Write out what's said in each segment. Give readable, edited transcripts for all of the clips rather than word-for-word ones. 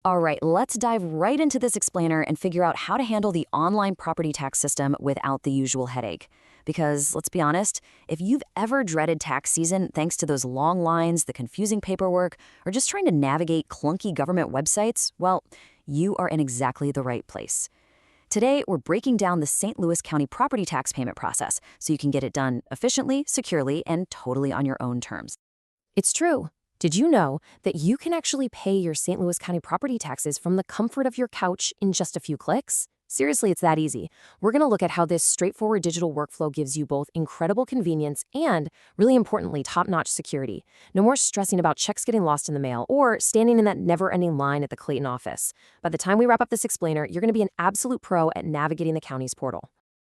All right, let's dive right into this explainer and figure out how to handle the online property tax system without the usual headache. Because let's be honest, if you've ever dreaded tax season thanks to those long lines, the confusing paperwork, or just trying to navigate clunky government websites, well, you are in exactly the right place. Today, we're breaking down the St. Louis County property tax payment process so you can get it done efficiently, securely, and totally on your own terms. It's true. Did you know that you can actually pay your St. Louis County property taxes from the comfort of your couch in just a few clicks? Seriously, it's that easy. We're going to look at how this straightforward digital workflow gives you both incredible convenience and, really importantly, top-notch security. No more stressing about checks getting lost in the mail or standing in that never-ending line at the Clayton office. By the time we wrap up this explainer, you're going to be an absolute pro at navigating the county's portal.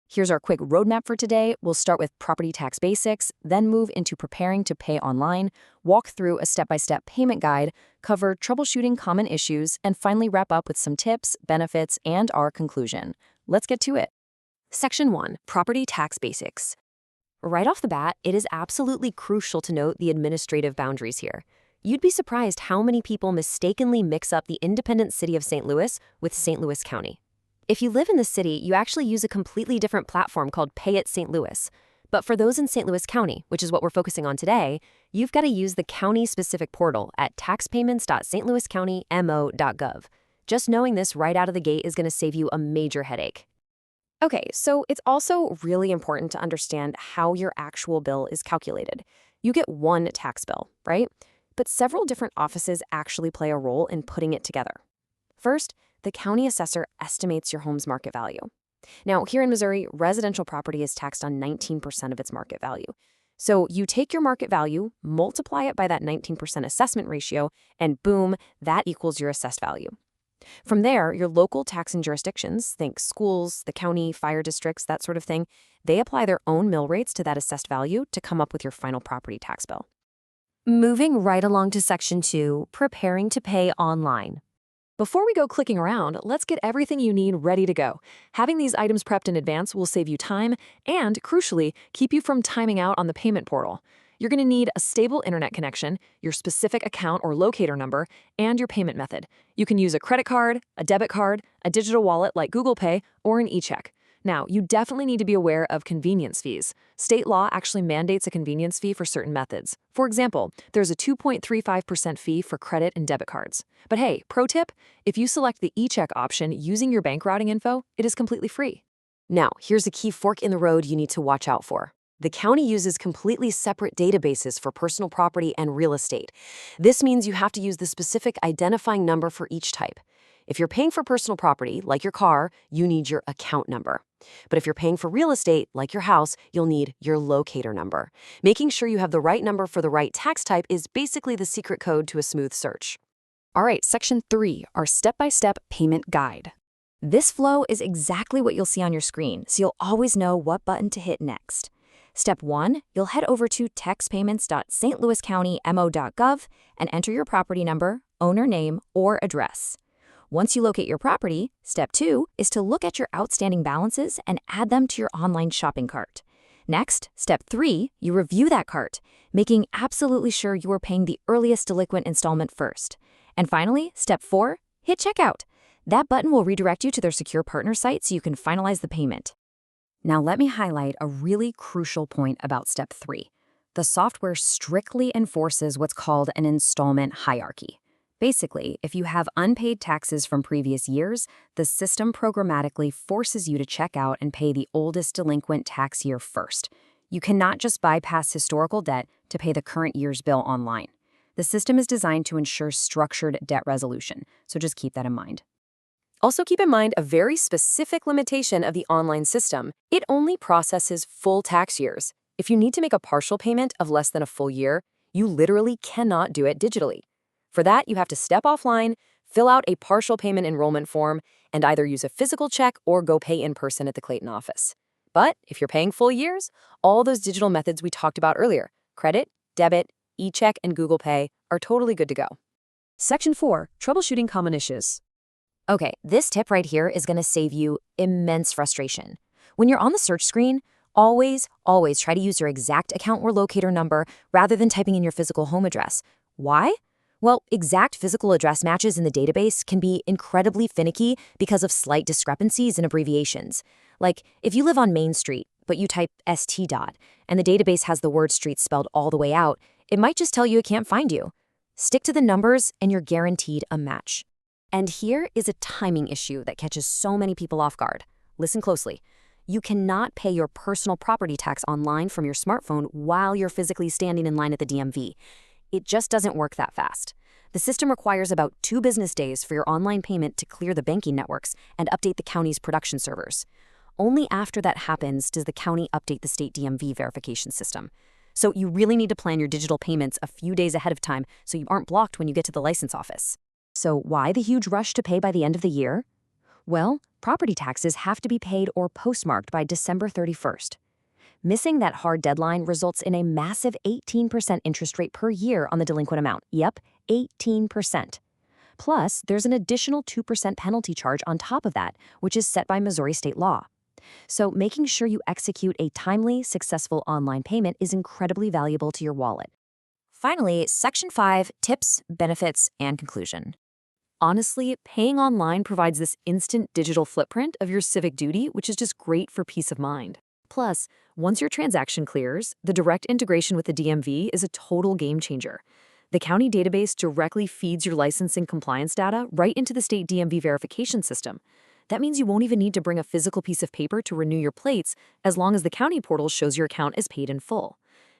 Here's our quick roadmap for today. We'll start with property tax basics, then move into preparing to pay online, walk through a step-by-step payment guide, cover troubleshooting common issues, and finally wrap up with some tips, benefits, and our conclusion. Let's get to it. Section 1. Property tax basics. Right off the bat, it is absolutely crucial to note the administrative boundaries here. You'd be surprised how many people mistakenly mix up the independent city of St. Louis with St. Louis County. If you live in the city, you actually use a completely different platform called Pay at St. Louis. But for those in St. Louis County, which is what we're focusing on today, you've got to use the county-specific portal at taxpayments.stlouiscountymo.gov. Just knowing this right out of the gate is going to save you a major headache. Okay, so it's also really important to understand how your actual bill is calculated. You get one tax bill, right? But several different offices actually play a role in putting it together. First, the county assessor estimates your home's market value. Now, here in Missouri, residential property is taxed on 19% of its market value. So you take your market value, multiply it by that 19% assessment ratio, and boom, that equals your assessed value. From there, your local taxing jurisdictions, think schools, the county, fire districts, that sort of thing, they apply their own mill rates to that assessed value to come up with your final property tax bill. Moving right along to Section 2, preparing to pay online. Before we go clicking around, let's get everything you need ready to go. Having these items prepped in advance will save you time and, crucially, keep you from timing out on the payment portal. You're going to need a stable internet connection, your specific account or locator number, and your payment method. You can use a credit card, a debit card, a digital wallet like Google Pay, or an e-check. Now, you definitely need to be aware of convenience fees. State law actually mandates a convenience fee for certain methods. For example, there's a 2.35% fee for credit and debit cards. But hey, pro tip, if you select the e-check option using your bank routing info, it is completely free. Now, here's a key fork in the road you need to watch out for. The county uses completely separate databases for personal property and real estate. This means you have to use the specific identifying number for each type. If you're paying for personal property, like your car, you need your account number. But if you're paying for real estate, like your house, you'll need your locator number. Making sure you have the right number for the right tax type is basically the secret code to a smooth search. All right, Section 3, our step-by-step payment guide. This flow is exactly what you'll see on your screen, so you'll always know what button to hit next. Step 1, you'll head over to taxpayments.stlouiscountymo.gov and enter your property number, owner name, or address. Once you locate your property, Step 2 is to look at your outstanding balances and add them to your online shopping cart. Next, Step 3, you review that cart, making absolutely sure you are paying the earliest delinquent installment first. And finally, Step 4, hit checkout. That button will redirect you to their secure partner site so you can finalize the payment. Now let me highlight a really crucial point about Step 3. The software strictly enforces what's called an installment hierarchy. Basically, if you have unpaid taxes from previous years, the system programmatically forces you to check out and pay the oldest delinquent tax year first. You cannot just bypass historical debt to pay the current year's bill online. The system is designed to ensure structured debt resolution, so just keep that in mind. Also keep in mind a very specific limitation of the online system. It only processes full tax years. If you need to make a partial payment of less than a full year, you literally cannot do it digitally. For that, you have to step offline, fill out a partial payment enrollment form, and either use a physical check or go pay in person at the Clayton office. But if you're paying full years, all those digital methods we talked about earlier, credit, debit, e-check, and Google Pay, are totally good to go. Section 4, troubleshooting common issues. Okay, this tip right here is going to save you immense frustration. When you're on the search screen, always try to use your exact account or locator number rather than typing in your physical home address. Why? Well, exact physical address matches in the database can be incredibly finicky because of slight discrepancies in abbreviations. Like, if you live on Main Street, but you type ST dot, and the database has the word street spelled all the way out, it might just tell you it can't find you. Stick to the numbers, and you're guaranteed a match. And here is a timing issue that catches so many people off guard. Listen closely. You cannot pay your personal property tax online from your smartphone while you're physically standing in line at the DMV. It just doesn't work that fast. The system requires about 2 business days for your online payment to clear the banking networks and update the county's production servers. Only after that happens does the county update the state DMV verification system. So you really need to plan your digital payments a few days ahead of time so you aren't blocked when you get to the license office. So why the huge rush to pay by the end of the year? Well, property taxes have to be paid or postmarked by December 31st. Missing that hard deadline results in a massive 18% interest rate per year on the delinquent amount. Yep, 18%. Plus, there's an additional 2% penalty charge on top of that, which is set by Missouri state law. So making sure you execute a timely, successful online payment is incredibly valuable to your wallet. Finally, Section 5, Tips, Benefits, and Conclusion. Honestly, paying online provides this instant digital footprint of your civic duty, which is just great for peace of mind. Plus, once your transaction clears, the direct integration with the DMV is a total game changer. The county database directly feeds your licensing compliance data right into the state DMV verification system. That means you won't even need to bring a physical piece of paper to renew your plates as long as the county portal shows your account is paid in full.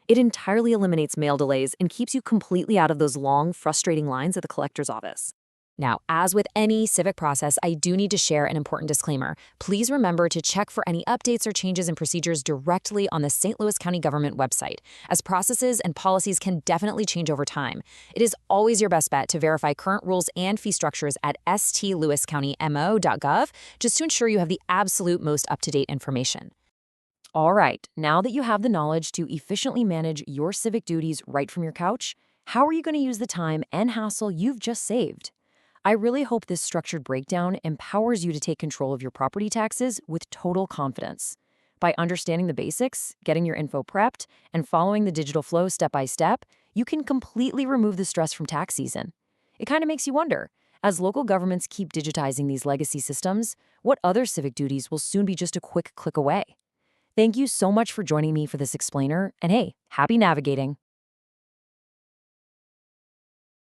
It entirely eliminates mail delays and keeps you completely out of those long, frustrating lines at the collector's office. Now, as with any civic process, I do need to share an important disclaimer. Please remember to check for any updates or changes in procedures directly on the St. Louis County government website, as processes and policies can definitely change over time. It is always your best bet to verify current rules and fee structures at stlewiscountymo.gov just to ensure you have the absolute most up-to-date information. All right, now that you have the knowledge to efficiently manage your civic duties right from your couch, how are you going to use the time and hassle you've just saved? I really hope this structured breakdown empowers you to take control of your property taxes with total confidence. By understanding the basics, getting your info prepped, and following the digital flow step by step, you can completely remove the stress from tax season. It kind of makes you wonder, as local governments keep digitizing these legacy systems, what other civic duties will soon be just a quick click away? Thank you so much for joining me for this explainer, and hey, happy navigating!